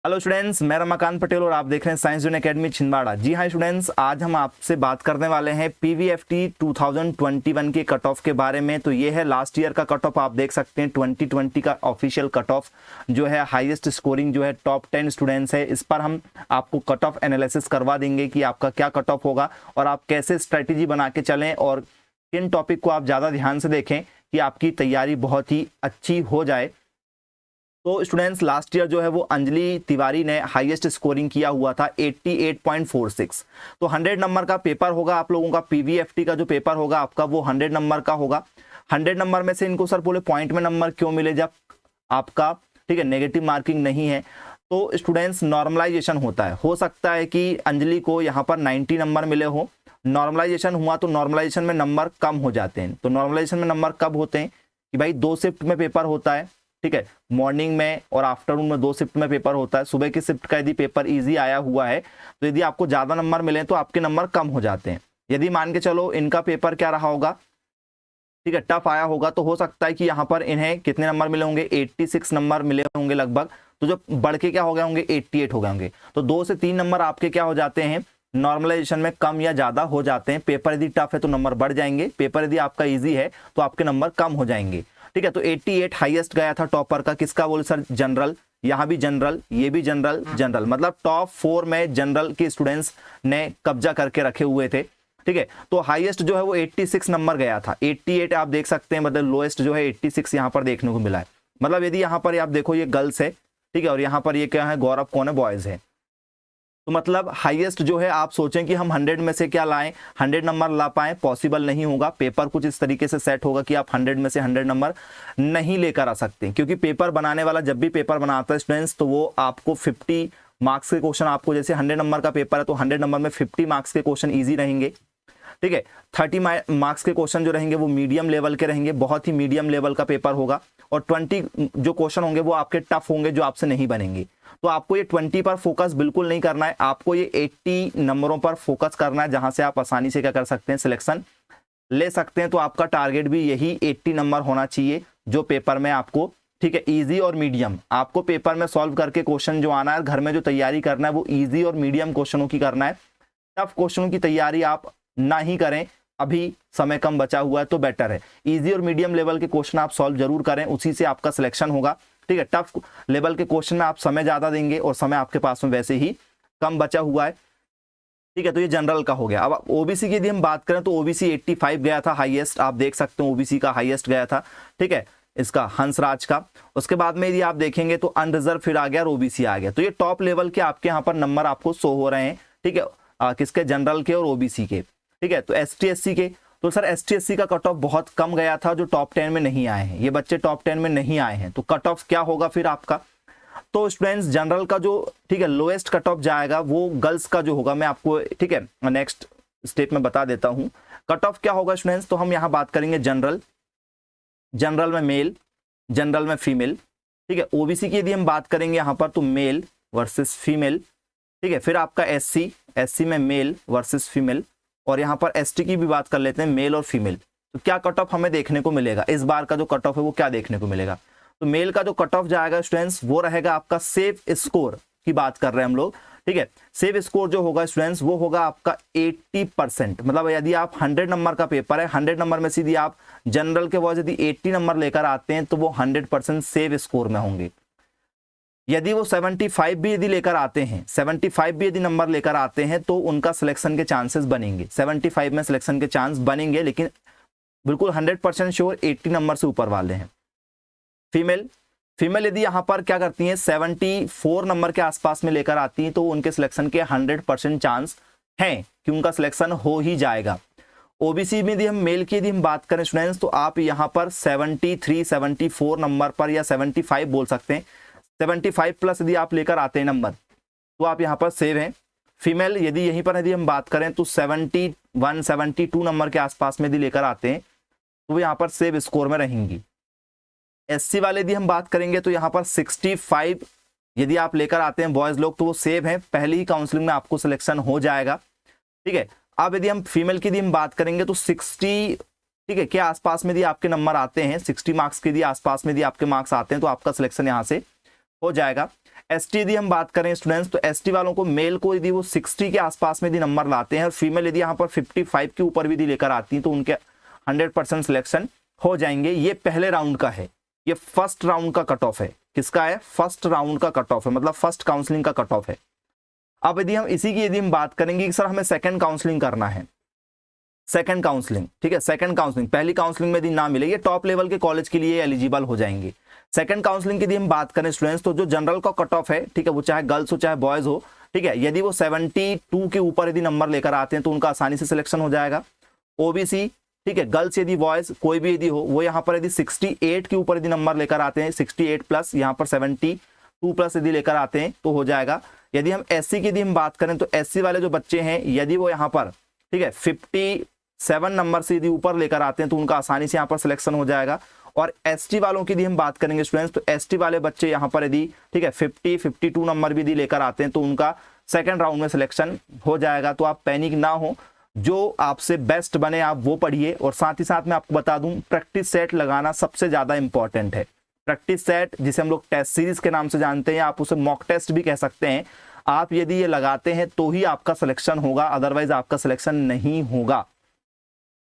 Hello students, मैं रमाकांत पटेल और आप देख रहे हैं साइंस जोन एकेडमी छिंदवाड़ा। जी हाँ स्टूडेंट्स, आज हम आपसे बात करने वाले हैं पीवीएफटी 2021 के कट ऑफ के बारे में। तो ये है लास्ट ईयर का कट ऑफ, आप देख सकते हैं 2020 का ऑफिशियल कट ऑफ जो है हाईएस्ट स्कोरिंग जो है टॉप 10 स्टूडेंट्स है। इस पर हम आपको कट ऑफ एनालिसिस करवा देंगे कि आपका क्या कट ऑफ होगा और आप कैसे स्ट्रेटेजी बना के चलें और किन टॉपिक को आप ज़्यादा ध्यान से देखें कि आपकी तैयारी बहुत ही अच्छी हो जाए। तो स्टूडेंट्स, लास्ट ईयर जो है वो अंजलि तिवारी ने हाईएस्ट स्कोरिंग किया हुआ था 88.46। तो 100 नंबर का पेपर होगा आप लोगों का। पीवीएफटी का जो पेपर होगा आपका वो 100 नंबर का होगा। 100 नंबर में से इनको सर बोले पॉइंट में नंबर क्यों मिले जब आपका ठीक है नेगेटिव मार्किंग नहीं है। तो स्टूडेंट्स, नॉर्मलाइजेशन होता है, हो सकता है कि अंजलि को यहाँ पर 90 नंबर मिले हो। नॉर्मलाइजेशन हुआ तो नॉर्मलाइजेशन में नंबर कम हो जाते हैं। तो नॉर्मलाइजेशन में नंबर कब होते हैं कि भाई 2 शिफ्ट में पेपर होता है, ठीक है, मॉर्निंग में और आफ्टरनून में 2 शिफ्ट में पेपर होता है। सुबह की शिफ्ट का यदि पेपर इजी आया हुआ है तो यदि आपको ज़्यादा नंबर मिले तो आपके नंबर कम हो जाते हैं। यदि मान के चलो इनका पेपर क्या रहा होगा, ठीक है, टफ आया होगा, तो हो सकता है कि यहाँ पर इन्हें कितने नंबर मिले होंगे, 86 नंबर मिले होंगे लगभग। तो जो बढ़ के क्या हो गए होंगे, 88 हो गए होंगे। तो 2 से 3 नंबर आपके क्या हो जाते हैं, नॉर्मलाइजेशन में कम या ज़्यादा हो जाते हैं। पेपर यदि टफ है तो नंबर बढ़ जाएंगे, पेपर यदि आपका ईजी है तो आपके नंबर कम हो जाएंगे। ठीक है, तो 88 हाईएस्ट गया था टॉपर का। किसका बोले सर, जनरल। यहाँ भी जनरल, ये भी जनरल, जनरल मतलब टॉप 4 में जनरल के स्टूडेंट्स ने कब्जा करके रखे हुए थे। ठीक है, तो हाईएस्ट जो है वो 86 नंबर गया था। 88 आप देख सकते हैं, मतलब लोएस्ट जो है 86 यहाँ पर देखने को मिला है। मतलब यदि यहाँ पर आप देखो ये गर्ल्स है, ठीक है, और यहाँ पर ये क्या है, गौरव कौन है, बॉयज है। तो मतलब हाईएस्ट जो है, आप सोचें कि हम 100 में से क्या लाएं, 100 नंबर ला पाएं, पॉसिबल नहीं होगा। पेपर कुछ इस तरीके से सेट होगा कि आप 100 में से 100 नंबर नहीं लेकर आ सकते, क्योंकि पेपर बनाने वाला जब भी पेपर बनाता है स्टूडेंट्स, तो वो आपको 50 मार्क्स के क्वेश्चन, आपको जैसे 100 नंबर का पेपर है तो 100 नंबर में 50 मार्क्स के क्वेश्चन ईजी रहेंगे, ठीक है। 30 मार्क्स के क्वेश्चन जो रहेंगे वो मीडियम लेवल के रहेंगे, बहुत ही मीडियम लेवल का पेपर होगा। और 20 जो क्वेश्चन होंगे वो आपके टफ होंगे, जो आपसे नहीं बनेंगे। तो आपको ये 20 पर फोकस बिल्कुल नहीं करना है, आपको ये 80 नंबरों पर फोकस करना है, जहां से आप आसानी से क्या कर सकते हैं, सिलेक्शन ले सकते हैं। तो आपका टारगेट भी यही 80 नंबर होना चाहिए जो पेपर में आपको, ठीक है, इजी और मीडियम आपको पेपर में सॉल्व करके क्वेश्चन जो आना है, घर में जो तैयारी करना है वो इजी और मीडियम क्वेश्चनों की करना है। टफ क्वेश्चनों की तैयारी आप ना ही करें, अभी समय कम बचा हुआ है तो बेटर है। इजी और मीडियम लेवल के क्वेश्चन आप सॉल्व जरूर करें, उसी से आपका सिलेक्शन होगा। ठीक है, टफ लेवल के क्वेश्चन में आप समय ज्यादा देंगे और समय आपके पास में वैसे ही कम बचा हुआ है। ठीक है, तो ये जनरल का हो गया। अब ओबीसी की यदि हम बात करें तो ओबीसी 85 गया था हाईएस्ट, आप देख सकते हैं ओबीसी का हाईएस्ट गया था, ठीक है, इसका हंसराज का। उसके बाद में यदि आप देखेंगे तो अनरिजर्व फिर आ गया और ओबीसी आ गया। तो ये टॉप लेवल के आपके यहाँ पर नंबर आपको शो हो रहे हैं, ठीक है, किसके, जनरल के और ओबीसी के। ठीक है, तो एसटी एससी के, तो सर एसटी एससी का कट ऑफ बहुत कम गया था, जो टॉप 10 में नहीं आए हैं, ये बच्चे टॉप 10 में नहीं आए हैं। तो कट ऑफ क्या होगा फिर आपका, तो स्टूडेंट्स जनरल का जो, ठीक है, लोएस्ट कट ऑफ जाएगा वो गर्ल्स का जो होगा, मैं आपको, ठीक है, नेक्स्ट स्टेप में बता देता हूं कट ऑफ क्या होगा स्टूडेंट्स। तो हम यहां बात करेंगे जनरल, जनरल में मेल, जनरल में फीमेल, ठीक है। ओबीसी की यदि हम बात करेंगे यहां पर तो मेल वर्सेस फीमेल, ठीक है। फिर आपका एससी, एससी में मेल वर्सेस फीमेल, और यहाँ पर एसटी की भी बात कर लेते हैं, मेल और फीमेल। तो क्या कट ऑफ हमें देखने को मिलेगा, इस बार का जो कट ऑफ है वो क्या देखने को मिलेगा। तो मेल का जो कट ऑफ जाएगा स्टूडेंट्स वो रहेगा आपका, सेफ स्कोर की बात कर रहे हैं हम लोग, ठीक है। सेफ स्कोर जो होगा स्टूडेंट्स वो होगा आपका 80%। मतलब यदि आप 100 नंबर का पेपर है, 100 नंबर में सीधी आप जनरल के वॉइस यदि 80 नंबर लेकर आते हैं तो वो 100% सेफ स्कोर में होंगे। यदि वो 75 भी यदि लेकर आते हैं, 75 भी यदि नंबर लेकर आते हैं तो उनका सिलेक्शन के चांसेस बनेंगे, 75 में सिलेक्शन के चांस बनेंगे, लेकिन बिल्कुल 100% श्योर 80 नंबर से ऊपर वाले हैं। फीमेल, फीमेल यदि यहाँ पर क्या करती हैं, 74 नंबर के आसपास में लेकर आती हैं तो उनके सिलेक्शन के 100% चांस हैं कि उनका सिलेक्शन हो ही जाएगा। ओबीसी में यदि हम मेल की यदि हम बात करें स्टूडेंट्स, तो आप यहाँ पर 73, 74 नंबर पर या 75 बोल सकते हैं, 75 प्लस यदि आप लेकर आते हैं नंबर तो आप यहाँ पर सेव हैं। फीमेल यदि यहीं पर यदि हम बात करें तो 71, 72 नंबर के आसपास में यदि लेकर आते हैं तो वो यहाँ पर सेव स्कोर में रहेंगी। एससी वाले यदि हम बात करेंगे तो यहाँ पर 65 यदि आप लेकर आते हैं बॉयज लोग तो वो सेव हैं, पहली ही काउंसलिंग में आपको सिलेक्शन हो जाएगा। ठीक है, अब यदि हम फीमेल की यदि हम बात करेंगे तो 60, ठीक है, के आसपास में यदि आपके नंबर आते हैं, 60 मार्क्स के यदि आसपास में यदि आपके मार्क्स आते हैं तो आपका सिलेक्शन यहाँ से हो जाएगा। एसटी यदि हम बात करें स्टूडेंट्स, तो एसटी वालों को मेल को यदि वो 60 के आसपास में यदि नंबर लाते हैं और फीमेल यदि यहाँ पर 55 के ऊपर भी यदि लेकर आती हैं तो उनके 100% सिलेक्शन हो जाएंगे। ये पहले राउंड का है, ये फर्स्ट राउंड का कट ऑफ है। किसका है? फर्स्ट राउंड का कट ऑफ है, मतलब फर्स्ट काउंसलिंग का कट ऑफ है। अब यदि हम इसी की यदि हम बात करेंगे कि सर हमें सेकंड काउंसलिंग करना है, सेकंड काउंसलिंग, ठीक है, सेकंड काउंसलिंग, पहली काउंसलिंग में यदि ना मिले, ये टॉप लेवल के कॉलेज के लिए एलिजिबल हो जाएंगे। सेकंड काउंसलिंग की यदि हम बात करें स्टूडेंट्स, तो जो जनरल का कट ऑफ है, ठीक है, वो चाहे गर्ल्स हो चाहे बॉयज हो, ठीक है, यदि वो 72 के ऊपर यदि नंबर लेकर आते हैं तो उनका आसानी से सिलेक्शन हो जाएगा। ओबीसी, ठीक है, गर्ल्स यदि बॉयज कोई भी यदि हो, वो यहाँ पर यदि 68 के ऊपर यदि नंबर लेकर आते हैं, 68 प्लस यहाँ पर 72 प्लस यदि लेकर आते हैं तो हो जाएगा। यदि हम एससी की यदि हम बात करें तो एससी वाले जो बच्चे हैं, यदि वो यहाँ पर, ठीक है, 57 नंबर से यदि ऊपर लेकर आते हैं तो उनका आसानी से यहाँ पर सिलेक्शन हो जाएगा। और एसटी वालों की यदि हम बात करेंगे स्टूडेंट्स, तो एसटी वाले बच्चे यहाँ पर यदि, ठीक है, 52 नंबर भी यदि लेकर आते हैं तो उनका सेकंड राउंड में सिलेक्शन हो जाएगा। तो आप पैनिक ना हो, जो आपसे बेस्ट बने आप वो पढ़िए। और साथ ही साथ मैं आपको बता दूं, प्रैक्टिस सेट लगाना सबसे ज्यादा इंपॉर्टेंट है। प्रैक्टिस सेट जिसे हम लोग टेस्ट सीरीज के नाम से जानते हैं, आप उसे मॉक टेस्ट भी कह सकते हैं, आप यदि ये लगाते हैं तो ही आपका सिलेक्शन होगा, अदरवाइज आपका सिलेक्शन नहीं होगा।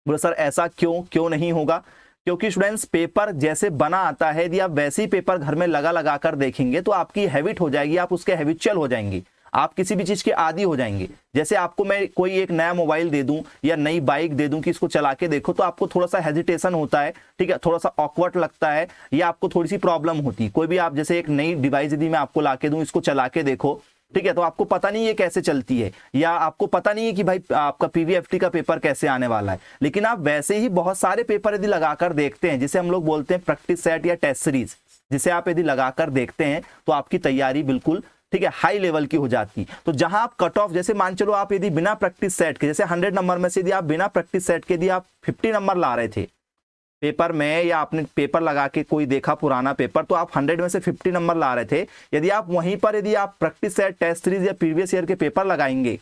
बोले सर ऐसा क्यों नहीं होगा? क्योंकि स्टूडेंट्स पेपर जैसे बना आता है, यदि आप वैसे ही पेपर घर में लगा कर देखेंगे तो आपकी हैबिट हो जाएगी, आप उसके हैबिचुअल हो जाएंगे, आप किसी भी चीज के आदी हो जाएंगे। जैसे आपको मैं कोई एक नया मोबाइल दे दूं या नई बाइक दे दूं कि इसको चला के देखो, तो आपको थोड़ा सा हेजिटेशन होता है, ठीक है, थोड़ा सा ऑकवर्ड लगता है, या आपको थोड़ी सी प्रॉब्लम होती है। कोई भी आप जैसे एक नई डिवाइस यदि मैं आपको ला के दूं, इसको चला के देखो, ठीक है, तो आपको पता नहीं है कैसे चलती है, या आपको पता नहीं है कि भाई आपका पीवीएफटी का पेपर कैसे आने वाला है। लेकिन आप वैसे ही बहुत सारे पेपर यदि लगाकर देखते हैं, जिसे हम लोग बोलते हैं प्रैक्टिस सेट या टेस्ट सीरीज, जिसे आप यदि लगाकर देखते हैं तो आपकी तैयारी बिल्कुल, ठीक है, हाई लेवल की हो जाती। तो जहां आप कट ऑफ, जैसे मान चलो आप यदि बिना प्रैक्टिस सेट के, जैसे 100 नंबर में से यदि आप बिना प्रैक्टिस सेट के यदि आप 50 नंबर ला रहे थे पेपर में, या आपने पेपर लगा के कोई देखा पुराना पेपर, तो आप 100 में से 50 नंबर ला रहे थे, यदि आप वहीं पर यदि आप प्रैक्टिस सेट, टेस्ट सीरीज या प्रीवियस ईयर के पेपर लगाएंगे,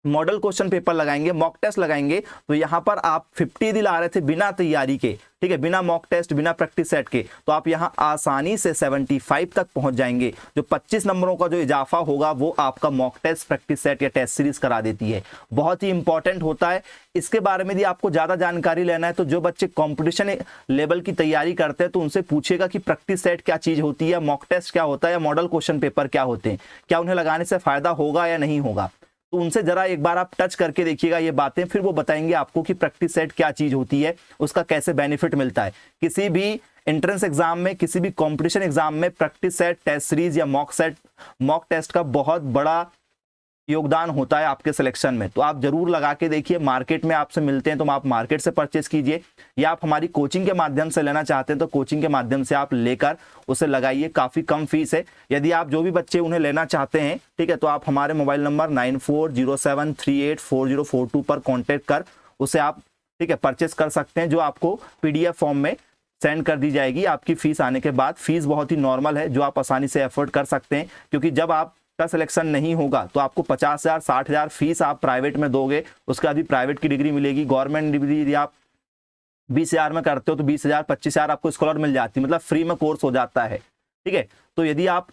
मॉडल क्वेश्चन पेपर लगाएंगे, मॉक टेस्ट लगाएंगे, तो यहां पर आप 50 यदि ला रहे थे बिना तैयारी के, ठीक है, बिना मॉक टेस्ट, बिना प्रैक्टिस सेट के, तो आप यहां आसानी से 75 तक पहुंच जाएंगे। जो 25 नंबरों का जो इजाफा होगा वो आपका मॉक टेस्ट, प्रैक्टिस सेट या टेस्ट सीरीज करा देती है। बहुत ही इंपॉर्टेंट होता है। इसके बारे में यदि आपको ज्यादा जानकारी लेना है तो जो बच्चे कॉम्पिटिशन लेवल की तैयारी करते हैं तो उनसे पूछेगा कि प्रैक्टिस सेट क्या चीज होती है, मॉक टेस्ट क्या होता है, या मॉडल क्वेश्चन पेपर क्या होते हैं, क्या उन्हें लगाने से फायदा होगा या नहीं होगा। तो उनसे जरा एक बार आप टच करके देखिएगा ये बातें, फिर वो बताएंगे आपको कि प्रैक्टिस सेट क्या चीज होती है, उसका कैसे बेनिफिट मिलता है। किसी भी एंट्रेंस एग्जाम में, किसी भी कंपटीशन एग्जाम में प्रैक्टिस सेट, टेस्ट सीरीज या मॉक टेस्ट का बहुत बड़ा योगदान होता है आपके सिलेक्शन में। तो आप जरूर लगा के देखिए। मार्केट में आपसे मिलते हैं तो आप मार्केट से परचेस कीजिए, या आप हमारी कोचिंग के माध्यम से लेना चाहते हैं तो कोचिंग के माध्यम से आप लेकर उसे लगाइए। काफी कम फीस है। यदि आप जो भी बच्चे उन्हें लेना चाहते हैं, ठीक है, तो आप हमारे मोबाइल नंबर 9407384042 पर कॉन्टेक्ट कर उसे आप, ठीक है, परचेस कर सकते हैं, जो आपको PDF फॉर्म में सेंड कर दी जाएगी आपकी फीस आने के बाद। फीस बहुत ही नॉर्मल है, जो आप आसानी से एफोर्ड कर सकते हैं, क्योंकि जब आप का सिलेक्शन नहीं होगा तो आपको 50,000 60,000 फीस आप प्राइवेट में दोगे, उसके बाद भी प्राइवेट की डिग्री मिलेगी। गवर्नमेंट डिग्री यदि आप 20,000 में करते हो तो 20,000 25,000 आपको स्कॉलर मिल जाती है, मतलब फ्री में कोर्स हो जाता है, ठीक है। तो यदि आप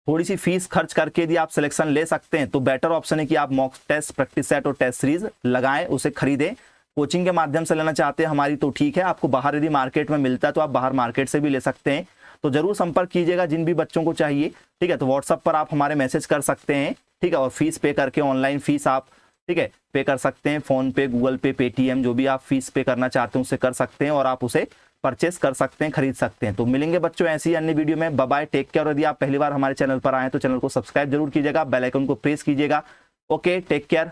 थोड़ी सी फीस खर्च करके यदि आप सिलेक्शन ले सकते हैं तो बेटर ऑप्शन है कि आप मॉक टेस्ट, प्रैक्टिस सेट और टेस्ट सीरीज लगाएं, उसे खरीदें। कोचिंग के माध्यम से लेना चाहते हैं हमारी तो ठीक है, आपको बाहर यदि मार्केट में मिलता है तो आप बाहर मार्केट से भी ले सकते हैं। तो जरूर संपर्क कीजिएगा जिन भी बच्चों को चाहिए, ठीक है। तो व्हाट्सएप पर आप हमारे मैसेज कर सकते हैं, ठीक है, और फीस पे करके ऑनलाइन फीस आप, ठीक है, पे कर सकते हैं। फोन पे, गूगल पे, पेटीएम, जो भी आप फीस पे करना चाहते हैं उसे कर सकते हैं और आप उसे परचेस कर सकते हैं, खरीद सकते हैं। तो मिलेंगे बच्चों ऐसी अन्य वीडियो में। Bye bye, take care. और यदि आप पहली बार हमारे चैनल पर आए तो चैनल को सब्सक्राइब जरूर कीजिएगा, बेल आइकन को प्रेस कीजिएगा। Okay, take care.